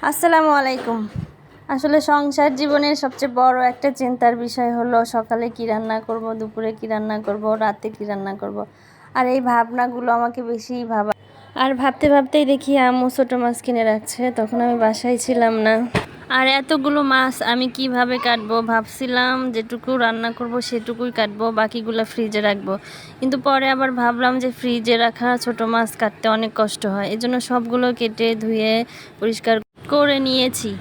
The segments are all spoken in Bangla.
আসসালামু আলাইকুম। আসলে সংসার জীবনের সবচেয়ে বড় একটা চিন্তার বিষয় হলো সকালে কি রান্না করব, দুপুরে কি রান্না করব, রাতে কি রান্না করব। আর এই ভাবনাগুলো আমাকে বেশিই ভাবায়। আর ভাবতে ভাবতেই দেখি আম্মু ছোটো মাছ কিনে রাখছে, তখন আমি বাসায় ছিলাম না। আর এতগুলো মাছ আমি কিভাবে কাটবো ভাবছিলাম, যেটুকু রান্না করব সেটুকুই কাটবো, বাকিগুলো ফ্রিজে রাখবো। কিন্তু পরে আবার ভাবলাম যে ফ্রিজে রাখা ছোটো মাছ কাটতে অনেক কষ্ট হয়, এজন্য সবগুলো কেটে ধুয়ে পরিষ্কার করে নিয়েছি।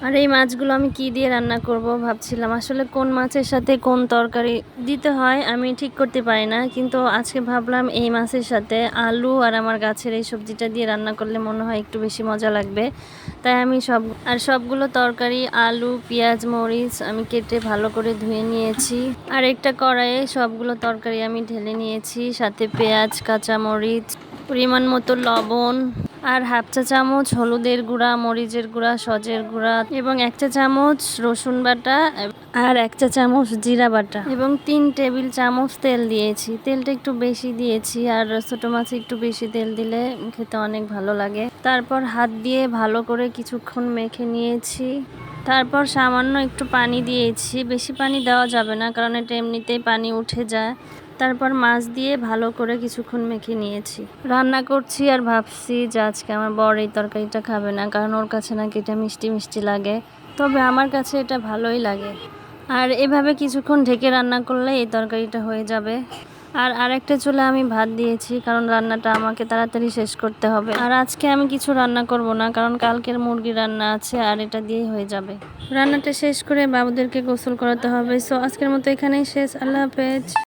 আর এই মাছগুলো আমি কি দিয়ে রান্না করব ভাবছিলাম। আসলে কোন মাছের সাথে কোন তরকারি দিতে হয় আমি ঠিক করতে পারি না, কিন্তু আজকে ভাবলাম এই মাছের সাথে আলু আর আমার গাছের এই সবজিটা দিয়ে রান্না করলে মনে হয় একটু বেশি মজা লাগবে। তাই আমি সবগুলো তরকারি, আলু, পেঁয়াজ, মরিচ আমি কেটে ভালো করে ধুয়ে নিয়েছি। আর একটা কড়াইয়ে সবগুলো তরকারি আমি ঢেলে নিয়েছি, সাথে পেঁয়াজ, কাঁচামরিচ, পরিমাণ মতো লবণ, আর হাফ চা চামচ হলুদের গুঁড়া, মরিচের গুঁড়া, সজের গুঁড়া এবং 1 চা চামচ রসুন বাটা আর 1 চা চামচ জিরা বাটা এবং 3 টেবিল চামচ তেল দিয়েছি। তেলটা একটু বেশি দিয়েছি, আর ছোটো মাছে একটু বেশি তেল দিলে খেতে অনেক ভালো লাগে। তারপর হাত দিয়ে ভালো করে কিছুক্ষণ মেখে নিয়েছি। তারপর সামান্য একটু পানি দিয়েছি, বেশি পানি দেওয়া যাবে না কারণ এটা এমনিতেই পানি উঠে যায়। তারপর মাছ দিয়ে ভালো করে কিছুক্ষণ মেখে নিয়েছি। রান্না করছি আর ভাবছি যে আজকে আমার বর এই তরকারিটা খাবে না, কারণ ওর কাছে নাকি এটা মিষ্টি মিষ্টি লাগে, তবে আমার কাছে এটা ভালোই লাগে। আর এভাবে কিছুক্ষণ ঢেকে রান্না করলে এই তরকারিটা হয়ে যাবে। আর আরেকটা চুলে আমি ভাত দিয়েছি, কারণ রান্নাটা আমাকে তাড়াতাড়ি শেষ করতে হবে। আর আজকে আমি কিছু রান্না করব না, কারণ কালকের মুরগি রান্না আছে আর এটা দিয়েই হয়ে যাবে। রান্নাটা শেষ করে বাবুদেরকে গোসল করাতে হবে। সো আজকের মতো এখানেই শেষ। আল্লাহ হাফেজ।